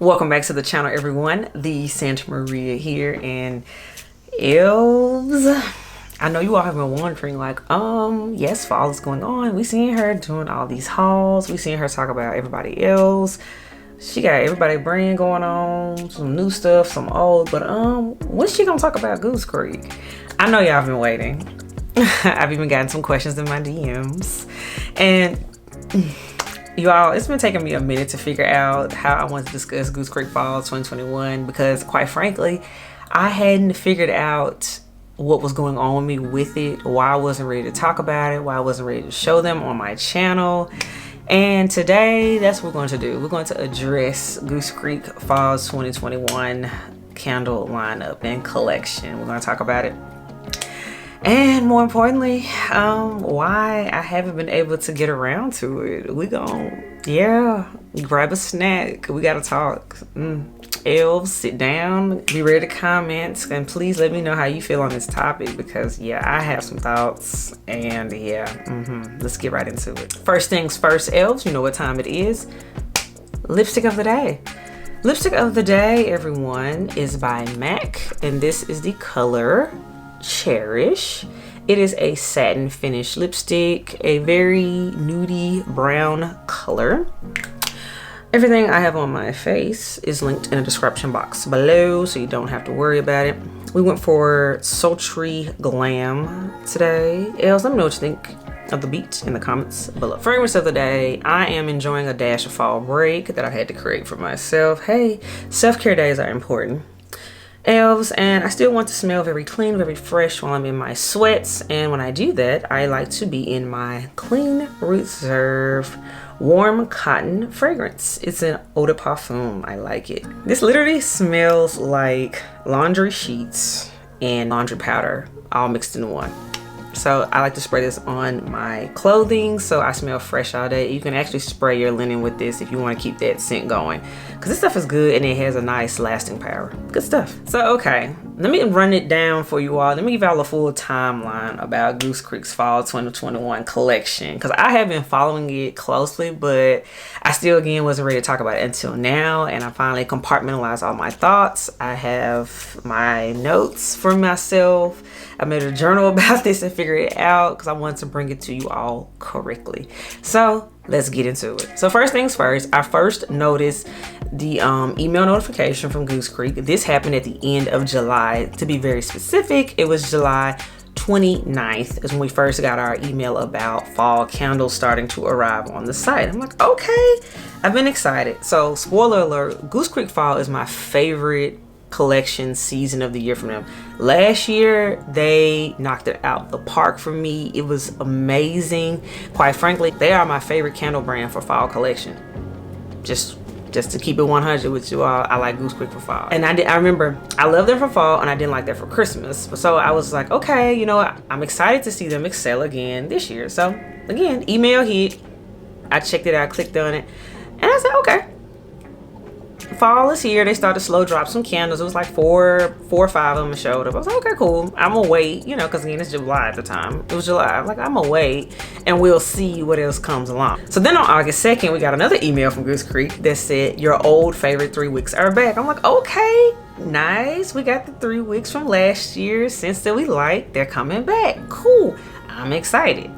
Welcome back to the channel, everyone. The Santa Maria here, and elves. I know you all have been wondering, like, yes, fall is going on. We seen her doing all these hauls. We seen her talk about everybody else. She got everybody brand going on, some new stuff, some old, but when's she gonna talk about Goose Creek? I know y'all been waiting. I've even gotten some questions in my DMs, and you all, it's been taking me a minute to figure out how I want to discuss Goose Creek Fall 2021 because, quite frankly, I hadn't figured out what was going on with me with it, why I wasn't ready to talk about it, why I wasn't ready to show them on my channel. And today, that's what we're going to do. We're going to address Goose Creek Fall 2021 candle lineup and collection. We're going to talk about it. And more importantly, why I haven't been able to get around to it. We grab a snack. We gotta talk. Elves, sit down, be ready to comment, and please let me know how you feel on this topic because I have some thoughts, and let's get right into it. First things first, elves, you know what time it is. Lipstick of the day. Lipstick of the day, everyone, is by MAC, and this is the color Cherish. It is a satin finish lipstick, a very nudie brown color. Everything I have on my face is linked in the description box below, so you don't have to worry about it. We went for sultry glam today. Els, let me know what you think of the beat in the comments below. Fragrance of the day, I am enjoying a dash of fall break that I had to create for myself. Hey, self-care days are important, elves, and I still want to smell very clean, very fresh while I'm in my sweats. And when I do that, I like to be in my Clean Reserve warm cotton fragrance. It's an eau de parfum. I like it. This literally smells like laundry sheets and laundry powder all mixed in one. So I like to spray this on my clothing so I smell fresh all day. You can actually spray your linen with this if you want to keep that scent going, because this stuff is good and it has a nice lasting power. Good stuff. So okay, let me run it down for you all. Let me give y'all a full timeline about Goose Creek's Fall 2021 collection, because I have been following it closely, but I still again wasn't ready to talk about it until now, and I finally compartmentalized all my thoughts. I have my notes for myself. I made a journal about this and figured it out because I wanted to bring it to you all correctly. So let's get into it. So first things first, I first noticed the email notification from Goose Creek. This happened at the end of July. To be very specific, it was July 29th is when we first got our email about fall candles starting to arrive on the site. I'm like, okay, I've been excited. So spoiler alert, Goose Creek Fall is my favorite collection season of the year from them. Last year they knocked it out the park for me. It was amazing. Quite frankly, they are my favorite candle brand for fall collection. Just to keep it 100 with you all, I like Goose Creek for fall. And I remember I love them for fall and I didn't like them for Christmas. So I was like, okay, you know what, I'm excited to see them excel again this year. So again, email hit, I checked it out, clicked on it, and I said, okay, fall is here. They started to slow drop some candles. It was like four or five of them showed up. I was like, okay, cool. I'm gonna wait, because again, it's July at the time. It was July. I'm like, I'm gonna wait and we'll see what else comes along. So then on August 2nd, we got another email from Goose Creek that said, your old favorite 3 weeks are back. I'm like, okay, nice. We got the 3 weeks from last year, scents that we like. They're coming back. Cool. I'm excited.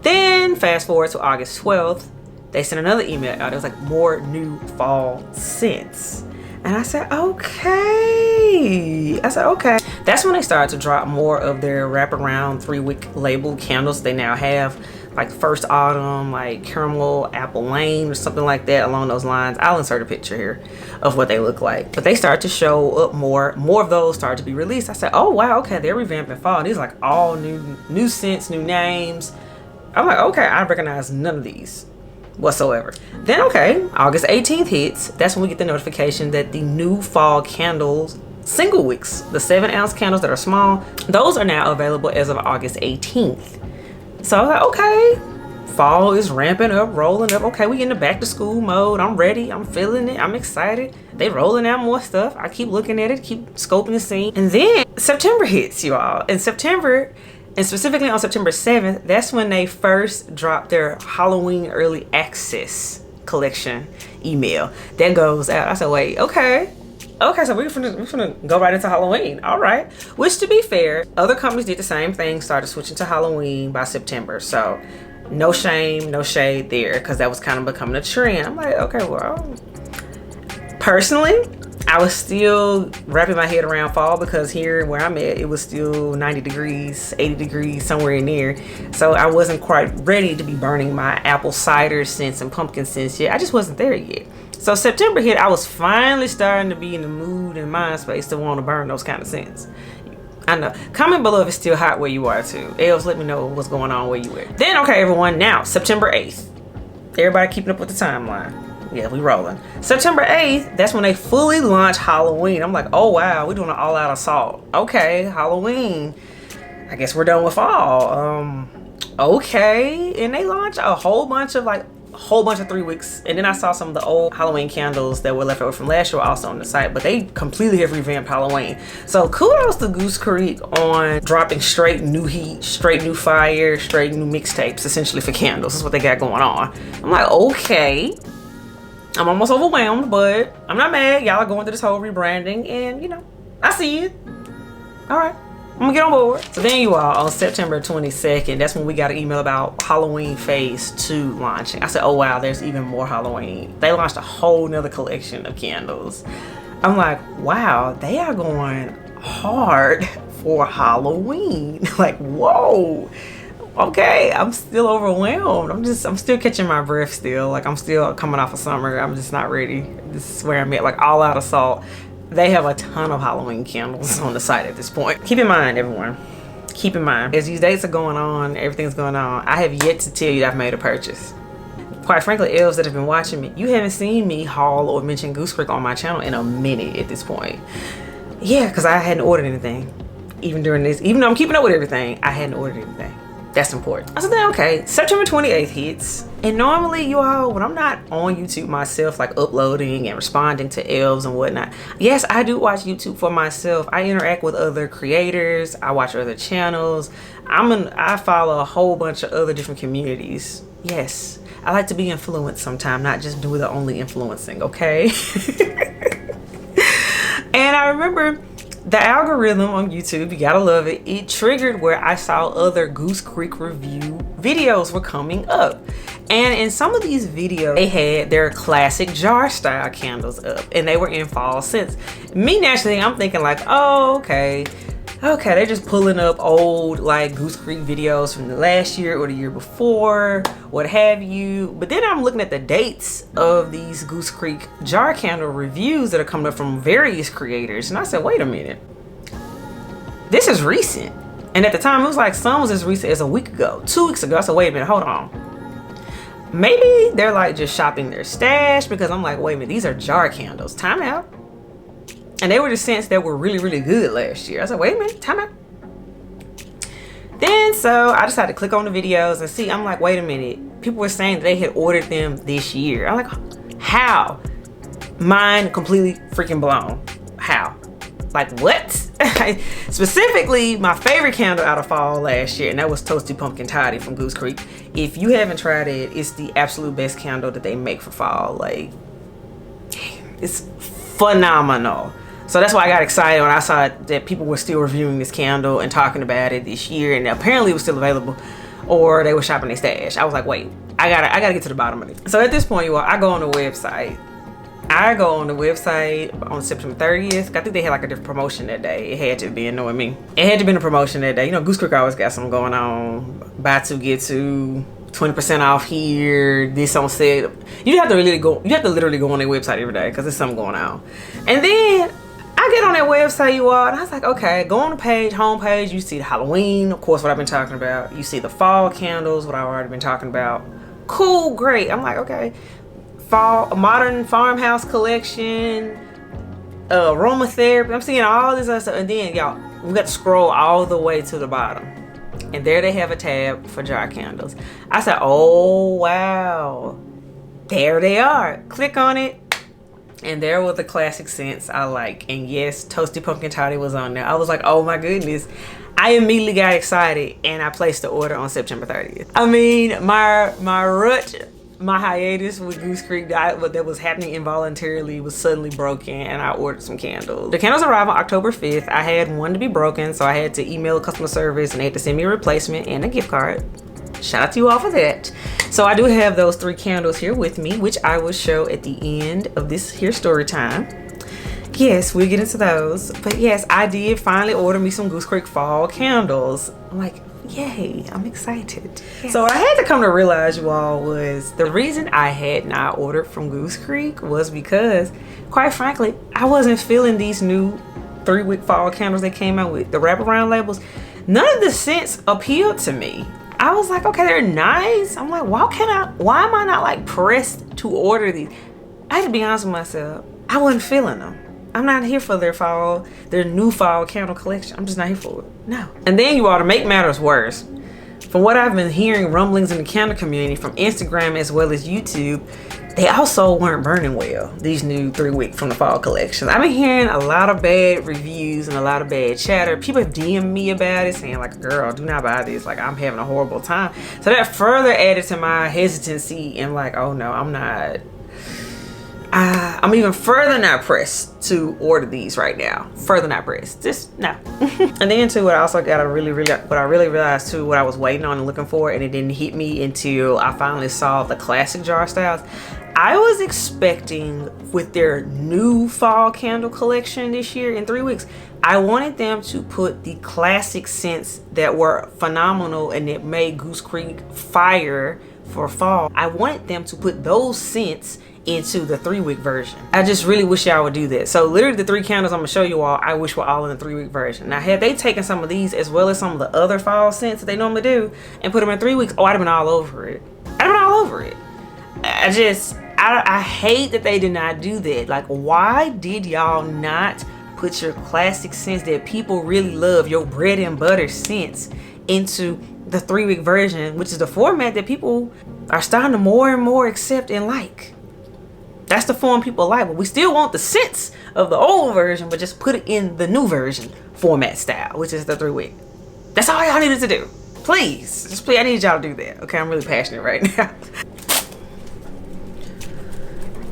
Then fast forward to August 12th. They sent another email out. It was like more new fall scents. And I said, okay. That's when they started to drop more of their wraparound 3-week labeled candles they now have. Like First Autumn, like Caramel Apple Lane or something like that along those lines. I'll insert a picture here of what they look like. But they started to show up more. More of those started to be released. I said, oh wow, okay, they're revamping fall. These are like all new scents, new names. I'm like, okay, I recognize none of these whatsoever. Then okay, August 18th hits. That's when we get the notification that the new fall candles single wicks, the 7-ounce candles that are small, those are now available as of August 18th. So I was like, okay, fall is ramping up, rolling up. Okay, we in the back to school mode. I'm ready, I'm feeling it, I'm excited. They rolling out more stuff. I keep looking at it, keep scoping the scene. And then September hits, you all. In September, and specifically on September 7th, that's when they first dropped their Halloween early access collection email that goes out. I said, wait, okay, so we're gonna go right into Halloween. All right. Which, to be fair, other companies did the same thing, started switching to Halloween by September. So no shame, no shade there, because that was kind of becoming a trend. I'm like, okay, well, personally, I was still wrapping my head around fall, because here where I'm at, it was still 90 degrees, 80 degrees, somewhere in there. So I wasn't quite ready to be burning my apple cider scents and pumpkin scents yet. I just wasn't there yet. So September hit, I was finally starting to be in the mood and mind space to want to burn those kind of scents. I know. Comment below if it's still hot where you are too. Elves, let me know what's going on where you at. Then, okay, everyone, now September 8th. Everybody keeping up with the timeline. Yeah, we rolling. September 8th, that's when they fully launch Halloween. I'm like, oh wow, we're doing an all-out assault. Okay, Halloween. I guess we're done with fall. Okay. And they launch a whole bunch of 3 weeks. And then I saw some of the old Halloween candles that were left over from last year also on the site, but they completely have revamped Halloween. So kudos to Goose Creek on dropping straight new heat, straight new fire, straight new mixtapes, essentially, for candles. That's what they got going on. I'm like, okay. I'm almost overwhelmed, but I'm not mad. Y'all are going through this whole rebranding, and you know, I see it. All right, I'm gonna get on board. So then you all, on September 22nd, that's when we got an email about Halloween Phase 2 launching. I said, oh wow, there's even more Halloween. They launched a whole nother collection of candles. I'm like, wow, they are going hard for Halloween. Like, whoa. Okay, I'm still overwhelmed. I'm still catching my breath still. Like, I'm still coming off of summer. I'm just not ready. This is where I'm at, like, all out assault. They have a ton of Halloween candles on the site at this point. Keep in mind, everyone, keep in mind, as these dates are going on, everything's going on, I have yet to tell you that I've made a purchase. Quite frankly, elves that have been watching me, you haven't seen me haul or mention Goose Creek on my channel in a minute at this point. Yeah, because I hadn't ordered anything. Even during this, even though I'm keeping up with everything, I hadn't ordered anything. That's important. I said, okay, September 28th hits. And normally, you all, when I'm not on YouTube myself, like uploading and responding to elves and whatnot, yes, I do watch YouTube for myself. I interact with other creators. I watch other channels. I follow a whole bunch of other different communities. Yes, I like to be influenced sometime, not just do the only influencing, okay? And I remember the algorithm on YouTube, you gotta love it, it triggered where I saw other Goose Creek review videos were coming up. And in some of these videos, they had their classic jar style candles up, and they were in fall scents. Me, naturally, I'm thinking like, oh, okay, they're just pulling up old like Goose Creek videos from the last year or the year before, what have you. But then I'm looking at the dates of these Goose Creek jar candle reviews that are coming up from various creators, and I said, wait a minute, this is recent. And at the time, it was like some was as recent as a week ago, 2 weeks ago. I said, wait a minute, hold on. Maybe they're like just shopping their stash, because I'm like, wait a minute, these are jar candles. Time out. And they were the scents that were really, really good last year. I said, wait a minute, time out. Then, so I decided to click on the videos and see. I'm like, wait a minute. People were saying that they had ordered them this year. I'm like, how? Mind completely freaking blown. How? Like, what? Specifically, my favorite candle out of fall last year, and that was Toasty Pumpkin Toddy from Goose Creek. If you haven't tried it, it's the absolute best candle that they make for fall. Like, it's phenomenal. So that's why I got excited when I saw that people were still reviewing this candle and talking about it this year, and apparently it was still available, or they were shopping their stash. I was like, wait, I gotta get to the bottom of it. So at this point, you all, I go on the website. On September 30th. I think they had like a different promotion that day. It had to be, knowing me. It had to be a promotion that day. You know, Goose Creek always got something going on. Buy two, get two. 20% off here, this on sale. You have to literally go on their website every day, because there's something going on. And then I get on that website, you all, and I was like, okay, go on the page, homepage, you see the Halloween, of course, what I've been talking about. You see the fall candles, what I've already been talking about. Cool, great. I'm like, okay, fall, modern farmhouse collection, aromatherapy. I'm seeing all this other stuff. And then, y'all, we got to scroll all the way to the bottom. And there they have a tab for jar candles. I said, oh, wow. There they are. Click on it. And there were the classic scents I like. And yes, Toasty Pumpkin Toddy was on there. I was like, oh my goodness. I immediately got excited, and I placed the order on September 30th. I mean, my rut my hiatus with Goose Creek that was happening involuntarily was suddenly broken, and I ordered some candles. The candles arrived on October 5th. I had one to be broken, so I had to email customer service and they had to send me a replacement and a gift card. Shout out to you all for that. So I do have those 3 candles here with me, which I will show at the end of this here story time. Yes, we'll get into those. But yes, I did finally order me some Goose Creek fall candles. I'm like, yay, I'm excited. Yes. So what I had to come to realize, you all, was the reason I had not ordered from Goose Creek was because, quite frankly, I wasn't feeling these new 3-wick fall candles they came out with, the wraparound labels. None of the scents appealed to me. I was like, okay, they're nice. I'm like, why am I not like pressed to order these? I had to be honest with myself. I wasn't feeling them. I'm not here for their new fall candle collection. I'm just not here for it. No. And then, you all, to make matters worse, from what I've been hearing rumblings in the candle community from Instagram as well as YouTube, they also weren't burning well, these new 3-wick from the fall collection. I've been hearing a lot of bad reviews and a lot of bad chatter. People have DM'd me about it saying like, girl, do not buy this. Like, I'm having a horrible time. So that further added to my hesitancy and like, oh no, I'm even further not pressed to order these right now. Further not pressed. Just no. And then too, what I also got what I really realized too, what I was waiting on and looking for, and it didn't hit me until I finally saw the classic jar styles. I was expecting, with their new fall candle collection this year in 3 weeks, I wanted them to put the classic scents that were phenomenal and that made Goose Creek fire for fall. I wanted them to put those scents into the 3-wick version. I just really wish y'all would do that. So literally the 3 candles I'm gonna show you all, I wish were all in the 3-wick version. Now, had they taken some of these as well as some of the other fall scents that they normally do and put them in 3 weeks, oh, I'd have been all over it. I'd have been all over it. I hate that they did not do that. Like, why did y'all not put your classic scents that people really love, your bread and butter scents, into the 3-wick version, which is the format that people are starting to more and more accept and like? That's the form people like, but we still want the scents of the old version, but just put it in the new version format style, which is the 3-wick. That's all y'all needed to do. Please, just please, I need y'all to do that. Okay, I'm really passionate right now.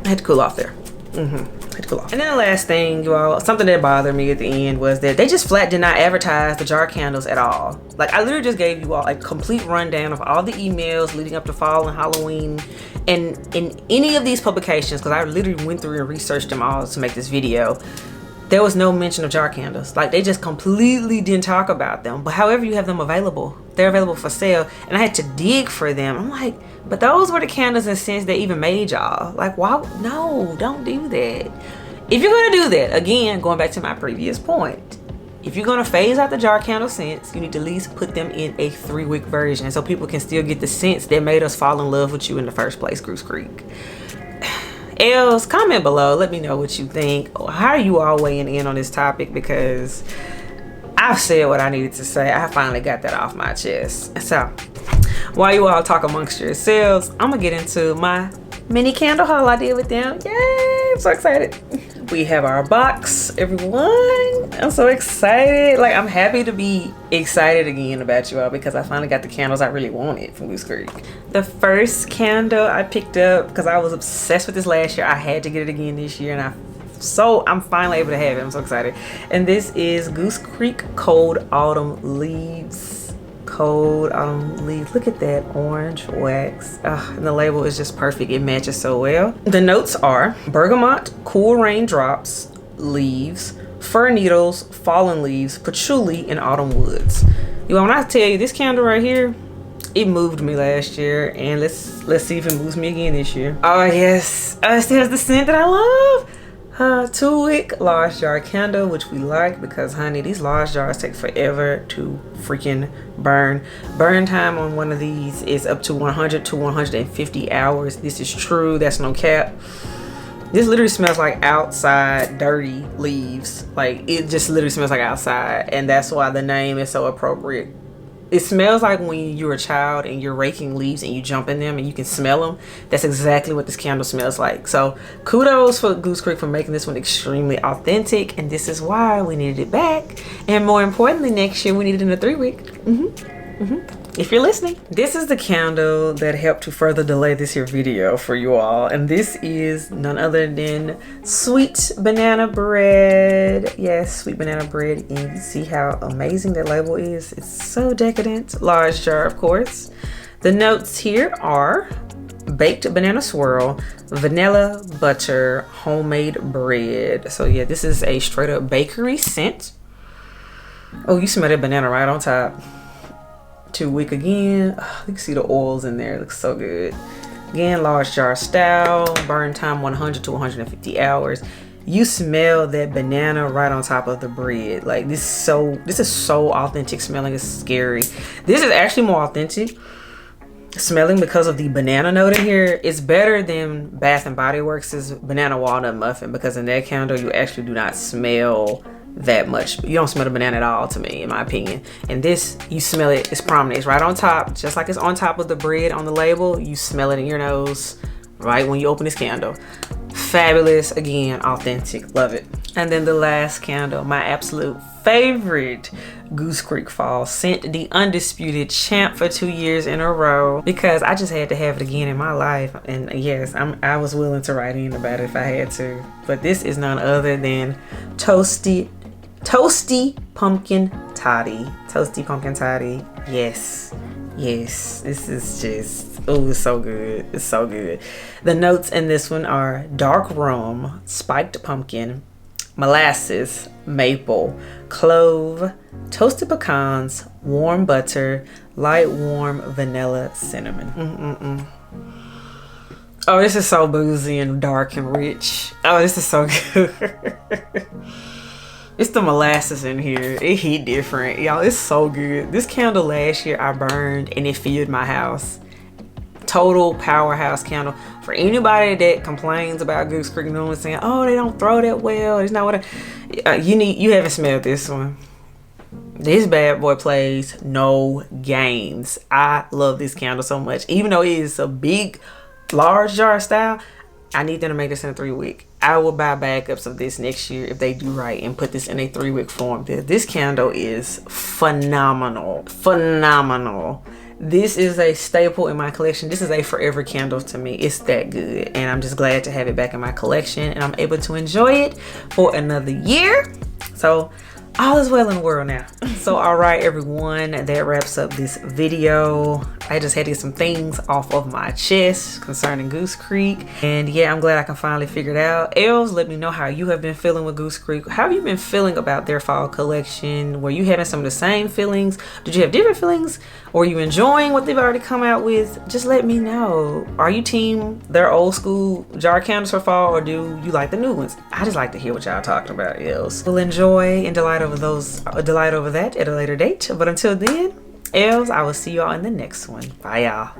I had to cool off there. Had to cool off. And then the last thing, you all, something that bothered me at the end was that they just flat did not advertise the jar candles at all. Like, I literally just gave you all a complete rundown of all the emails leading up to fall and Halloween. And in any of these publications, because I literally went through and researched them all to make this video, there was no mention of jar candles. Like, they just completely didn't talk about them. But however you have them available, they're available for sale. And I had to dig for them. I'm like, but those were the candles and scents that even made y'all. Like, why? No, don't do that. If you're gonna do that, again, going back to my previous point, if you're gonna phase out the jar candle scents, you need to at least put them in a 3-wick version so people can still get the scents that made us fall in love with you in the first place, Goose Creek. Else, comment below, let me know what you think. How are you all weighing in on this topic? Because I've said what I needed to say. I finally got that off my chest. So while you all talk amongst yourselves, I'm gonna get into my mini candle haul I did with them. Yay, I'm so excited. We have our box, everyone. I'm so excited. Like, I'm happy to be excited again about you all because I finally got the candles I really wanted from Goose Creek. The first candle I picked up because I was obsessed with this last year. I had to get it again this year, and I'm finally able to have it. I'm so excited. And this is Goose Creek Cold Autumn Leaves. Cold Autumn Leaves. Look at that orange wax. And the label is just perfect. It matches so well. The notes are bergamot, cool raindrops, leaves, fir needles, fallen leaves, patchouli, and autumn woods. You know, when I tell you this candle right here, it moved me last year, and let's see if it moves me again this year. Oh yes, it still has the scent that I love. 2-wick large jar candle, which we like because, honey, these large jars take forever to freaking burn. Burn time on one of these is up to 100 to 150 hours. This is true. That's no cap. This literally smells like outside dirty leaves. Like, it just literally smells like outside, and that's why the name is so appropriate. It smells like when you're a child and you're raking leaves and you jump in them and you can smell them. That's exactly what this candle smells like. So kudos for Goose Creek for making this one extremely authentic, and this is why we needed it back. And more importantly, next year we need it in a 3-wick. if you're listening. This is the candle that helped to further delay this here video for you all. And this is none other than sweet banana bread. Yes, sweet banana bread. And you see how amazing that label is. It's so decadent. Large jar, of course. The notes here are baked banana swirl, vanilla butter, homemade bread. So yeah, this is a straight up bakery scent. Oh, you smell that banana right on top. Too weak again. Oh, you can see the oils in there. It looks so good. Again, large jar style. Burn time 100 to 150 hours. You smell that banana right on top of the bread. Like this is so authentic smelling. It's scary. This is actually more authentic smelling because of the banana note in here. It's better than Bath and Body Works' banana walnut muffin, because in that candle you actually do not smell that much. You don't smell the banana at all, to me, in my opinion. And this, you smell it. It's prominent. It's right on top, just like it's on top of the bread on the label. You smell it in your nose right when you open this candle. Fabulous. Again, authentic. Love it. And then the last candle, my absolute favorite Goose Creek Fall scent, the undisputed champ for 2 years in a row, because I just had to have it again in my life. And yes, I was willing to write in about it if I had to. But this is none other than Toasty Pumpkin Toddy. Toasty Pumpkin Toddy. Yes. Yes. This is just, oh, it's so good. It's so good. The notes in this one are dark rum, spiked pumpkin, molasses, maple, clove, toasted pecans, warm butter, light warm vanilla, cinnamon. Oh, this is so boozy and dark and rich. Oh, this is so good. It's the molasses in here. It hit different. Y'all, it's so good. This candle last year I burned and it filled my house. Total powerhouse candle. For anybody that complains about Goose Creek Candles and saying, oh, they don't throw that well, it's not what you haven't smelled this one. This bad boy plays no games. I love this candle so much. Even though it is a big, large jar style, I need them to make this in a 3-wick. I will buy backups of this next year if they do right and put this in a 3-wick form. This candle is phenomenal. Phenomenal. This is a staple in my collection. This is a forever candle to me. It's that good. And I'm just glad to have it back in my collection and I'm able to enjoy it for another year. So all is well in the world now. So all right, everyone, that wraps up this video. I just had to get some things off of my chest concerning Goose Creek. And yeah, I'm glad I can finally figure it out. Elves, let me know how you have been feeling with Goose Creek. How have you been feeling about their fall collection? Were you having some of the same feelings? Did you have different feelings? Or are you enjoying what they've already come out with? Just let me know. Are you team their old school jar candles for fall, or do you like the new ones? I just like to hear what y'all talking about, elves. We'll enjoy and delight over that at a later date. But until then, elves, I will see y'all in the next one. Bye, y'all.